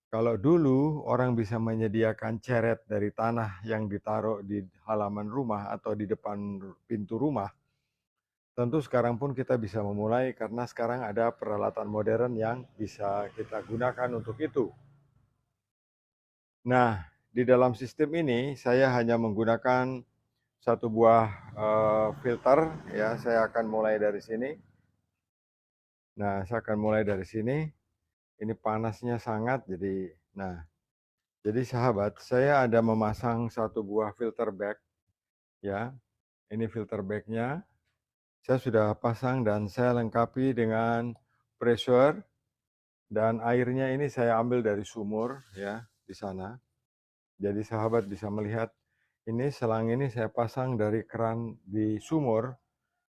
Kalau dulu orang bisa menyediakan ceret dari tanah yang ditaruh di halaman rumah atau di depan pintu rumah, tentu sekarang pun kita bisa memulai karena sekarang ada peralatan modern yang bisa kita gunakan untuk itu. Nah, di dalam sistem ini saya hanya menggunakan satu buah, filter ya, saya akan mulai dari sini. Nah, saya akan mulai dari sini, ini panasnya sangat jadi sahabat, saya ada memasang satu buah filter bag ya, ini filter bagnya saya sudah pasang dan saya lengkapi dengan pressure dan airnya ini saya ambil dari sumur ya, di sana. Jadi sahabat bisa melihat ini selang ini saya pasang dari keran di sumur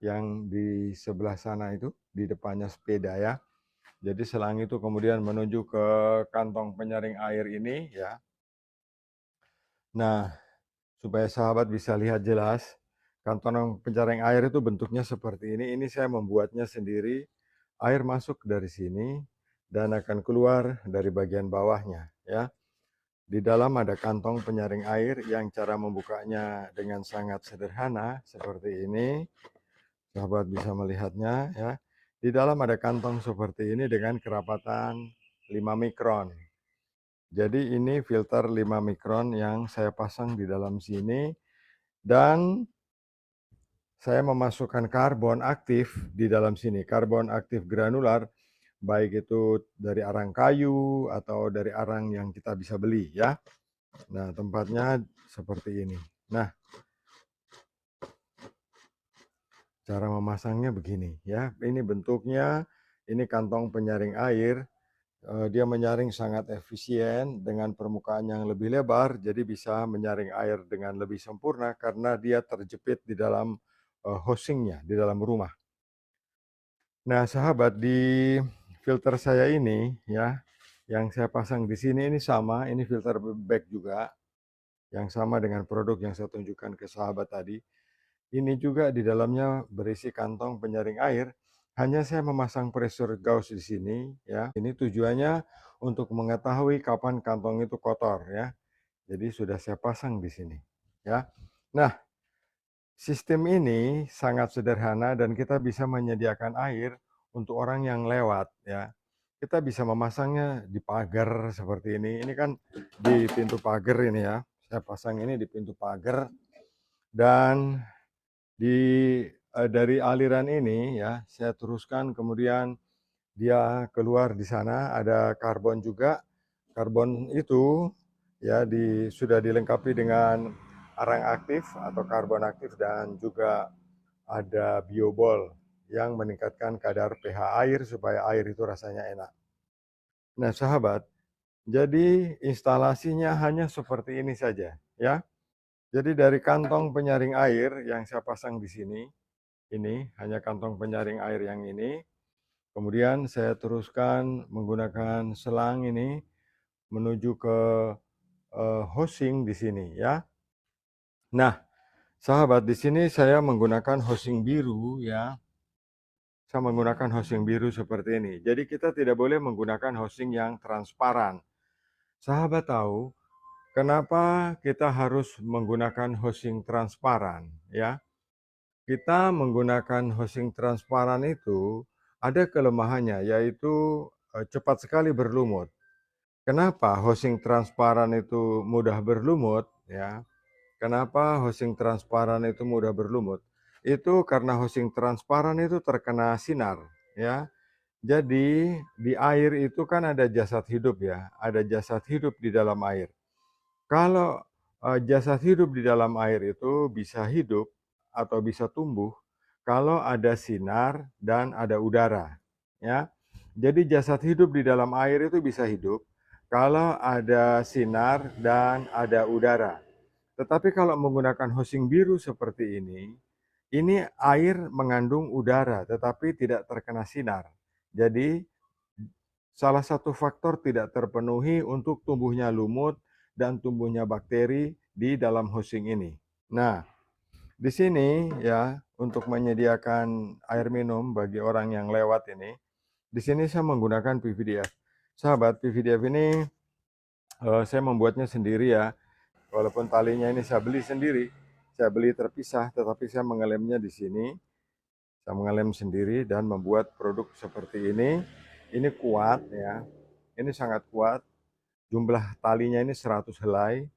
yang di sebelah sana itu, di depannya sepeda ya. Jadi selang itu kemudian menuju ke kantong penyaring air ini ya. Nah, supaya sahabat bisa lihat jelas, kantong penyaring air itu bentuknya seperti ini. Ini saya membuatnya sendiri. Air masuk dari sini dan akan keluar dari bagian bawahnya ya. Di dalam ada kantong penyaring air yang cara membukanya dengan sangat sederhana seperti ini. Sahabat bisa melihatnya ya. Di dalam ada kantong seperti ini dengan kerapatan 5 mikron. Jadi ini filter 5 mikron yang saya pasang di dalam sini dan saya memasukkan karbon aktif di dalam sini. Karbon aktif granular baik itu dari arang kayu atau dari arang yang kita bisa beli ya. Nah, tempatnya seperti ini. Nah, cara memasangnya begini ya. Ini bentuknya, ini kantong penyaring air. Dia menyaring sangat efisien dengan permukaan yang lebih lebar, jadi bisa menyaring air dengan lebih sempurna karena dia terjepit di dalam housing-nya, di dalam rumah. Nah, sahabat, di filter saya ini ya, yang saya pasang di sini ini sama, ini filter bag juga, yang sama dengan produk yang saya tunjukkan ke sahabat tadi. Ini juga di dalamnya berisi kantong penyaring air, hanya saya memasang pressure gauge di sini ya. Ini tujuannya untuk mengetahui kapan kantong itu kotor ya. Jadi sudah saya pasang di sini ya. Nah, sistem ini sangat sederhana dan kita bisa menyediakan air untuk orang yang lewat ya. Kita bisa memasangnya di pagar seperti ini. Ini kan di pintu pagar ini ya. Saya pasang ini di pintu pagar dan dari aliran ini ya, saya teruskan kemudian dia keluar di sana ada karbon juga. Karbon itu ya sudah dilengkapi dengan arang aktif atau karbon aktif dan juga ada biobol yang meningkatkan kadar pH air supaya air itu rasanya enak. Nah, sahabat, jadi instalasinya hanya seperti ini saja ya. Jadi dari kantong penyaring air yang saya pasang di sini, ini hanya kantong penyaring air yang ini. Kemudian saya teruskan menggunakan selang ini menuju ke housing di sini ya. Nah, sahabat, di sini saya menggunakan housing biru ya. Saya menggunakan housing biru seperti ini. Jadi kita tidak boleh menggunakan housing yang transparan. Sahabat tahu kenapa kita harus menggunakan housing transparan ya? Kita menggunakan housing transparan itu ada kelemahannya, yaitu cepat sekali berlumut. Kenapa housing transparan itu mudah berlumut ya? Kenapa housing transparan itu mudah berlumut? Itu karena housing transparan itu terkena sinar ya. Jadi di air itu kan ada jasad hidup ya, ada jasad hidup di dalam air. Kalau, jasad hidup di dalam air itu bisa hidup atau bisa tumbuh kalau ada sinar dan ada udara, ya. Jadi jasad hidup di dalam air itu bisa hidup kalau ada sinar dan ada udara. Tetapi kalau menggunakan housing biru seperti ini air mengandung udara tetapi tidak terkena sinar. Jadi salah satu faktor tidak terpenuhi untuk tumbuhnya lumut dan tumbuhnya bakteri di dalam housing ini. Nah, di sini ya, untuk menyediakan air minum bagi orang yang lewat ini, di sini saya menggunakan PVDF. Sahabat, PVDF ini saya membuatnya sendiri ya. Walaupun talinya ini saya beli sendiri, saya beli terpisah, tetapi saya mengelemnya di sini. Saya mengelem sendiri dan membuat produk seperti ini. Ini kuat ya, ini sangat kuat. Jumlah talinya ini 100 helai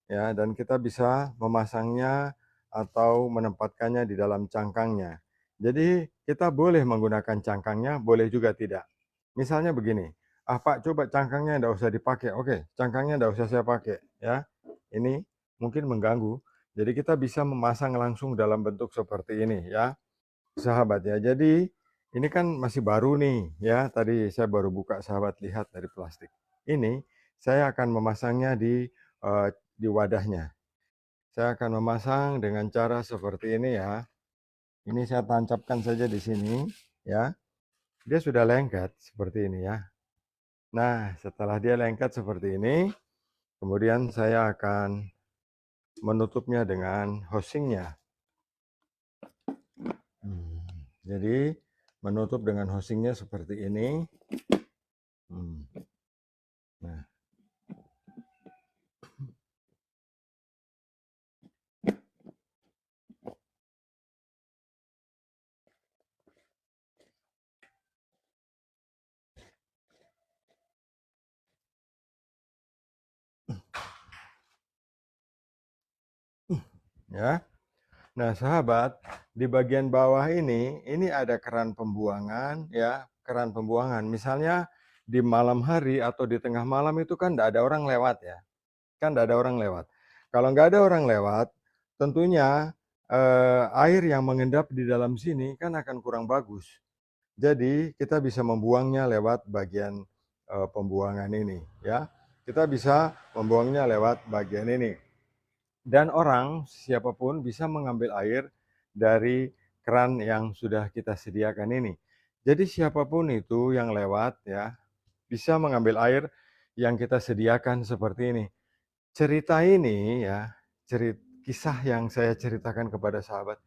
ya, dan kita bisa memasangnya atau menempatkannya di dalam cangkangnya. Jadi kita boleh menggunakan cangkangnya, boleh juga tidak. Misalnya begini, ah Pak coba cangkangnya enggak usah dipakai. Oke, cangkangnya enggak usah saya pakai ya. Ini mungkin mengganggu. Jadi kita bisa memasang langsung dalam bentuk seperti ini ya, sahabat ya. Jadi ini kan masih baru nih ya. Tadi saya baru buka, sahabat lihat dari plastik. Ini saya akan memasangnya di wadahnya. Saya akan memasang dengan cara seperti ini ya. Ini saya tancapkan saja di sini ya. Dia sudah lengket seperti ini ya. Nah, setelah dia lengket seperti ini, kemudian saya akan menutupnya dengan housingnya. Jadi menutup dengan housingnya seperti ini. Nah, ya. Nah, sahabat, di bagian bawah ini ada keran pembuangan ya, keran pembuangan. Misalnya di malam hari atau di tengah malam itu kan tidak ada orang lewat ya. Kan tidak ada orang lewat. Kalau nggak ada orang lewat, tentunya air yang mengendap di dalam sini kan akan kurang bagus. Jadi kita bisa membuangnya lewat bagian pembuangan ini ya. Kita bisa membuangnya lewat bagian ini. Dan orang siapapun bisa mengambil air dari keran yang sudah kita sediakan ini. Jadi siapapun itu yang lewat ya bisa mengambil air yang kita sediakan seperti ini. Cerita ini ya, kisah yang saya ceritakan kepada sahabat.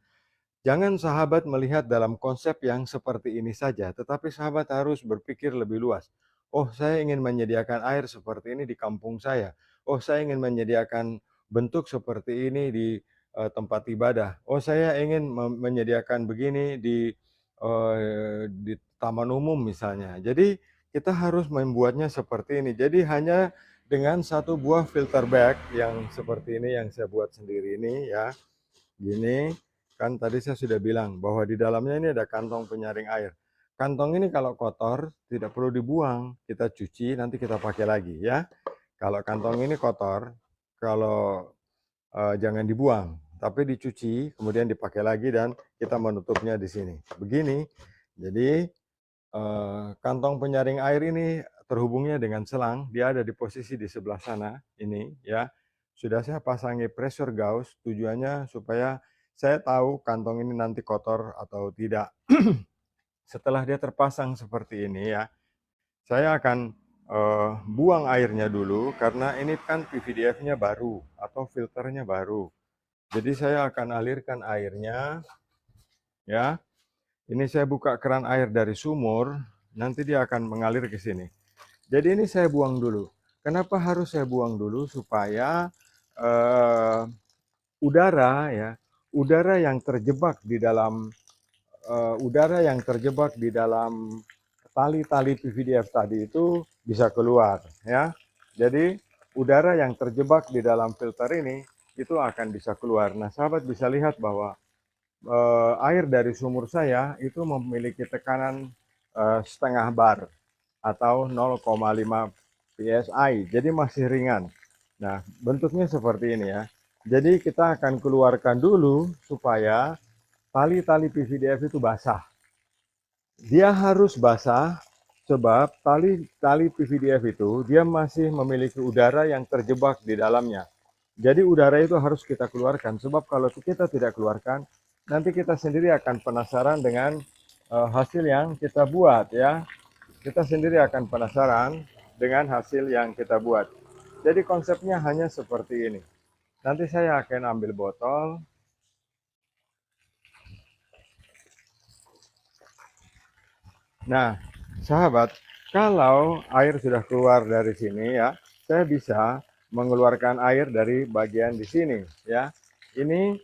Jangan sahabat melihat dalam konsep yang seperti ini saja, tetapi sahabat harus berpikir lebih luas. Oh, saya ingin menyediakan air seperti ini di kampung saya. Oh, saya ingin menyediakan bentuk seperti ini di tempat ibadah. Oh, saya ingin menyediakan begini di taman umum misalnya. Jadi kita harus membuatnya seperti ini. Jadi hanya dengan satu buah filter bag yang seperti ini yang saya buat sendiri ini ya. Gini, kan tadi saya sudah bilang bahwa di dalamnya ini ada kantong penyaring air. Kantong ini kalau kotor tidak perlu dibuang, kita cuci nanti kita pakai lagi ya. Kalau kantong ini kotor, kalau jangan dibuang, tapi dicuci kemudian dipakai lagi dan kita menutupnya di sini. Begini. Jadi kantong penyaring air ini terhubungnya dengan selang, dia ada di posisi di sebelah sana ini ya. Sudah saya pasangi pressure gauge, tujuannya supaya saya tahu kantong ini nanti kotor atau tidak. Setelah dia terpasang seperti ini ya, saya akan buang airnya dulu karena ini kan PVDF-nya baru atau filternya baru. Jadi saya akan alirkan airnya ya. Ini saya buka keran air dari sumur, nanti dia akan mengalir ke sini. Jadi ini saya buang dulu. Kenapa harus saya buang dulu? Supaya uh, udara ya, udara yang terjebak di dalam tali-tali PVDF tadi itu bisa keluar ya. Jadi udara yang terjebak di dalam filter ini itu akan bisa keluar. Nah, sahabat bisa lihat bahwa air dari sumur saya itu memiliki tekanan setengah bar atau 0,5 psi, jadi masih ringan. Nah, bentuknya seperti ini ya. Jadi kita akan keluarkan dulu supaya tali-tali PVDF itu basah. Dia harus basah sebab tali PVDF itu dia masih memiliki udara yang terjebak di dalamnya. Jadi udara itu harus kita keluarkan sebab kalau kita tidak keluarkan nanti kita sendiri akan penasaran dengan hasil yang kita buat ya. Kita sendiri akan penasaran dengan hasil yang kita buat. Jadi konsepnya hanya seperti ini. Nanti saya akan ambil botol. Nah, sahabat, kalau air sudah keluar dari sini ya, saya bisa mengeluarkan air dari bagian di sini ya. Ini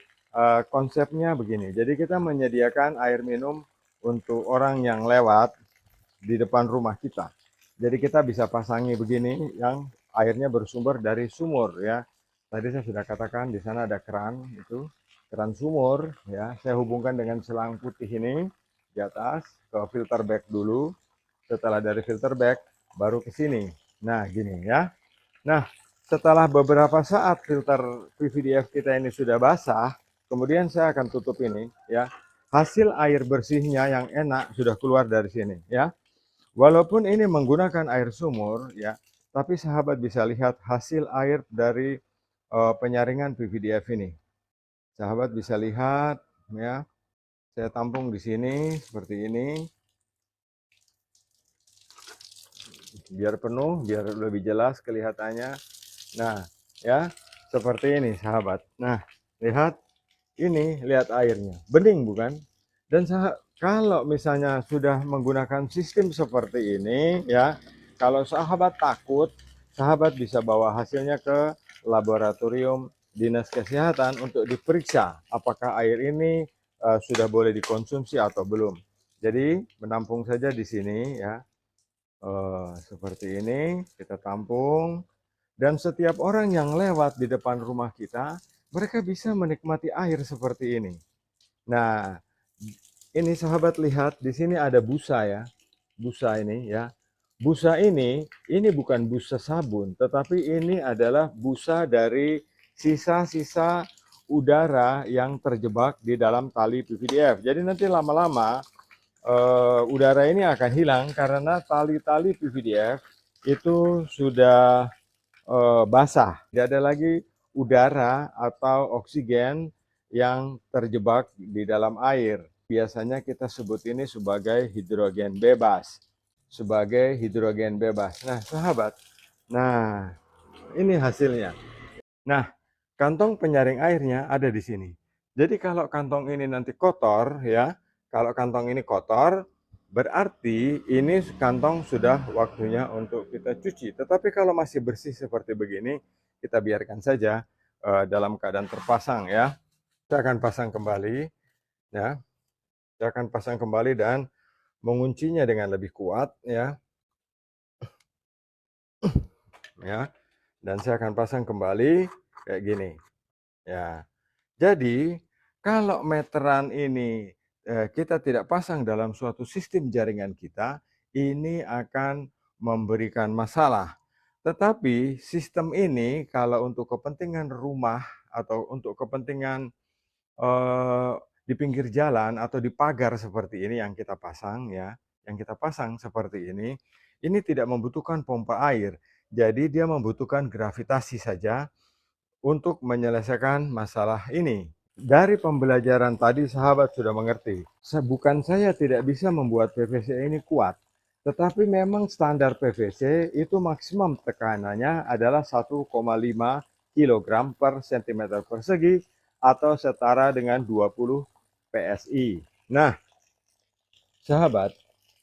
konsepnya begini. Jadi kita menyediakan air minum untuk orang yang lewat di depan rumah kita. Jadi kita bisa pasangi begini yang airnya bersumber dari sumur ya. Tadi saya sudah katakan di sana ada keran itu, keran sumur ya. Saya hubungkan dengan selang putih ini di atas ke filter bag dulu. Setelah dari filter bag baru ke sini. Nah, gini ya. Nah, setelah beberapa saat filter PVDF kita ini sudah basah, kemudian saya akan tutup ini ya. Hasil air bersihnya yang enak sudah keluar dari sini ya. Walaupun ini menggunakan air sumur ya, tapi sahabat bisa lihat hasil air dari penyaringan PVDF ini. Sahabat bisa lihat ya, saya tampung di sini seperti ini, biar penuh, biar lebih jelas kelihatannya. Nah, ya, seperti ini sahabat. Nah, lihat ini, lihat airnya, bening bukan? Dan kalau misalnya sudah menggunakan sistem seperti ini ya, kalau sahabat takut, sahabat bisa bawa hasilnya ke laboratorium dinas kesehatan untuk diperiksa apakah air ini sudah boleh dikonsumsi atau belum. Jadi menampung saja di sini ya, seperti ini kita tampung. Dan setiap orang yang lewat di depan rumah kita, mereka bisa menikmati air seperti ini. Nah, ini sahabat lihat di sini ada busa ya. Busa ini ya. Busa ini bukan busa sabun, tetapi ini adalah busa dari sisa-sisa udara yang terjebak di dalam tali PVDF. Jadi nanti lama-lama udara ini akan hilang karena tali-tali PVDF itu sudah basah. Tidak ada lagi udara atau oksigen yang terjebak di dalam air. Biasanya kita sebut ini sebagai hidrogen bebas. Sebagai hidrogen bebas. Nah, sahabat, nah ini hasilnya. Nah, kantong penyaring airnya ada di sini. Jadi kalau kantong ini nanti kotor ya, kalau kantong ini kotor, berarti ini kantong sudah waktunya untuk kita cuci. Tetapi kalau masih bersih seperti begini, kita biarkan saja dalam keadaan terpasang ya. Saya akan pasang kembali ya. Saya akan pasang kembali dan menguncinya dengan lebih kuat ya. Ya. Dan saya akan pasang kembali kayak gini. Ya. Jadi, kalau meteran ini kita tidak pasang dalam suatu sistem jaringan kita, ini akan memberikan masalah. Tetapi sistem ini kalau untuk kepentingan rumah atau untuk kepentingan di pinggir jalan atau di pagar seperti ini yang kita pasang ya, yang kita pasang seperti ini tidak membutuhkan pompa air. Jadi dia membutuhkan gravitasi saja untuk menyelesaikan masalah ini. Dari pembelajaran tadi sahabat sudah mengerti. Bukan saya tidak bisa membuat PVC ini kuat. Tetapi memang standar PVC itu maksimum tekanannya adalah 1,5 kg per cm persegi atau setara dengan 20 PSI. Nah, sahabat,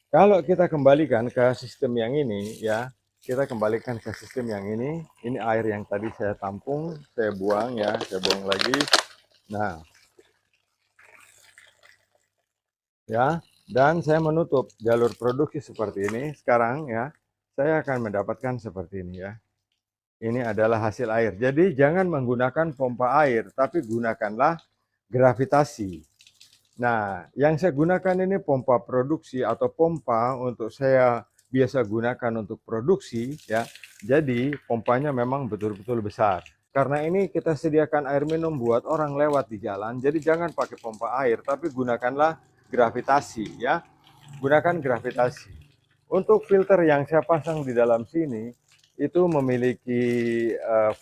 kalau kita kembalikan ke sistem yang ini ya, kita kembalikan ke sistem yang ini air yang tadi saya tampung, saya buang ya, saya buang lagi. Nah, ya, dan saya menutup jalur produksi seperti ini. Sekarang ya, saya akan mendapatkan seperti ini ya. Ini adalah hasil air. Jadi jangan menggunakan pompa air, tapi gunakanlah gravitasi. Nah, yang saya gunakan ini pompa produksi atau pompa untuk saya biasa gunakan untuk produksi ya. Jadi pompanya memang betul-betul besar. Karena ini kita sediakan air minum buat orang lewat di jalan. Jadi jangan pakai pompa air, tapi gunakanlah gravitasi ya. Gunakan gravitasi. Untuk filter yang saya pasang di dalam sini itu memiliki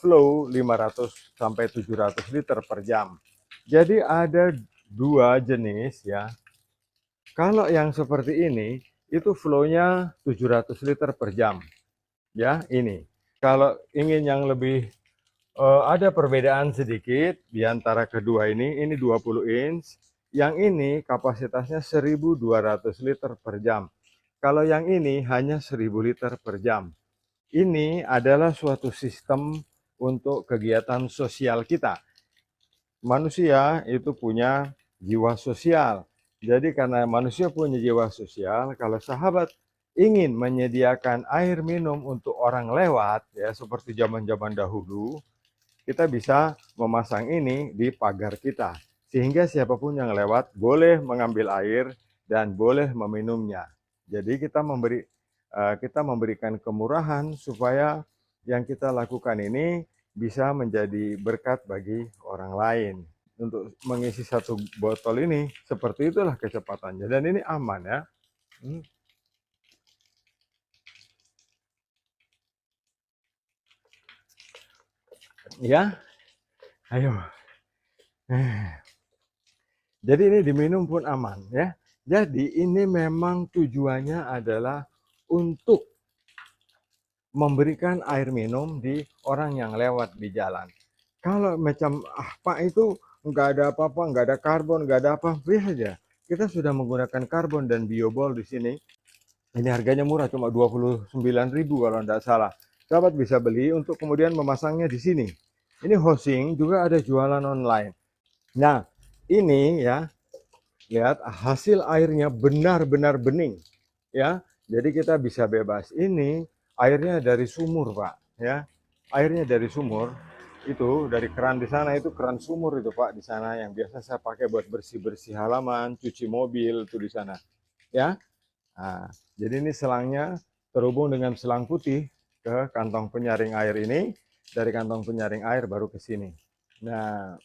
flow 500 sampai 700 liter per jam. Jadi ada dua jenis ya. Kalau yang seperti ini itu flow-nya 700 liter per jam. Ya, ini. Kalau ingin yang lebih ada perbedaan sedikit di antara kedua ini 20 inch, yang ini kapasitasnya 1200 liter per jam. Kalau yang ini hanya 1000 liter per jam. ini adalah suatu sistem untuk kegiatan sosial kita. Manusia itu punya jiwa sosial. Jadi karena manusia punya jiwa sosial, kalau sahabat ingin menyediakan air minum untuk orang lewat, ya seperti zaman-zaman dahulu, kita bisa memasang ini di pagar kita. Sehingga siapapun yang lewat boleh mengambil air dan boleh meminumnya. Jadi kita memberikan kemurahan supaya yang kita lakukan ini bisa menjadi berkat bagi orang lain. Untuk mengisi satu botol ini, seperti itulah kecepatannya. Dan ini aman ya. Hmm. Ya, ayo. Jadi ini diminum pun aman ya. Jadi ini memang tujuannya adalah untuk memberikan air minum di orang yang lewat di jalan. Kalau macam apa itu nggak ada apa-apa, nggak ada karbon, nggak ada apa, beli aja. Kita sudah menggunakan karbon dan biobol di sini. Ini harganya murah, cuma 29.000 kalau tidak salah. Sahabat bisa beli untuk kemudian memasangnya di sini. Ini hosting juga ada jualan online. Nah, ini ya, lihat hasil airnya benar-benar bening. Ya, jadi kita bisa bebas. Ini airnya dari sumur, Pak. Ya, airnya dari sumur. Itu dari keran di sana, itu keran sumur itu Pak di sana yang biasa saya pakai buat bersih-bersih halaman, cuci mobil itu di sana. Ya. Nah, jadi ini selangnya terhubung dengan selang putih ke kantong penyaring air ini, dari kantong penyaring air baru ke sini. Nah,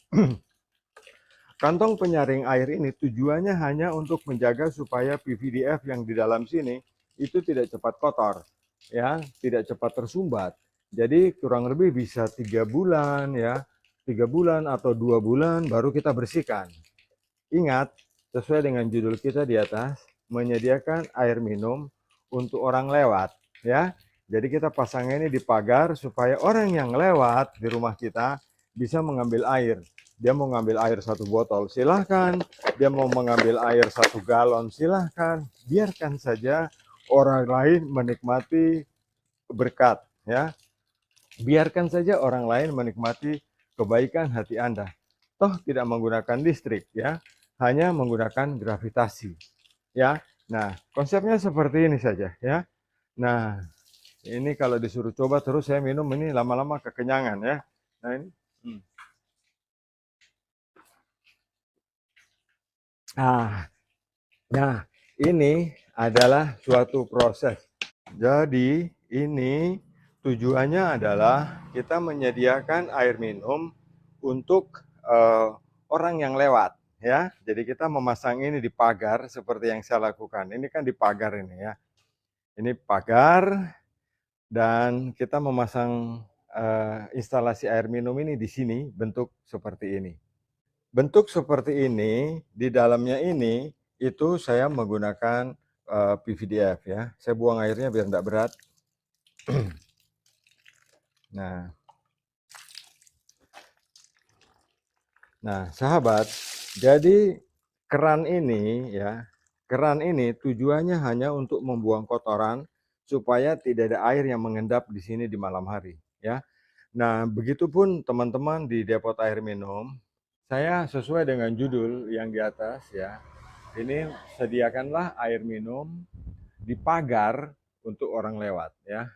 kantong penyaring air ini tujuannya hanya untuk menjaga supaya PVDF yang di dalam sini itu tidak cepat kotor, ya, tidak cepat tersumbat. Jadi kurang lebih bisa 3 bulan ya, 3 bulan atau 2 bulan baru kita bersihkan. Ingat, sesuai dengan judul kita di atas, menyediakan air minum untuk orang lewat, ya. Jadi kita pasang ini di pagar supaya orang yang lewat di rumah kita bisa mengambil air. Dia mau ngambil air 1 botol, silahkan. Dia mau mengambil air 1 galon, silahkan. Biarkan saja orang lain menikmati berkat, ya. Biarkan saja orang lain menikmati kebaikan hati Anda. Toh tidak menggunakan listrik ya, hanya menggunakan gravitasi ya. Nah, konsepnya seperti ini saja ya. Nah, ini kalau disuruh coba terus saya minum ini lama-lama kekenyangan ya. Nah, ini. Ah, nah, ini adalah suatu proses. Jadi, ini tujuannya adalah kita menyediakan air minum untuk orang yang lewat ya. Jadi kita memasang ini di pagar seperti yang saya lakukan. Ini kan di pagar ini ya. Ini pagar dan kita memasang instalasi air minum ini di sini bentuk seperti ini. Bentuk seperti ini di dalamnya ini itu saya menggunakan PVDF ya. Saya buang airnya biar tidak berat. Nah, sahabat, jadi keran ini ya, keran ini tujuannya hanya untuk membuang kotoran supaya tidak ada air yang mengendap di sini di malam hari ya. Nah, begitupun teman-teman di depot air minum, saya sesuai dengan judul yang di atas ya. Ini sediakanlah air minum di pagar untuk orang lewat ya.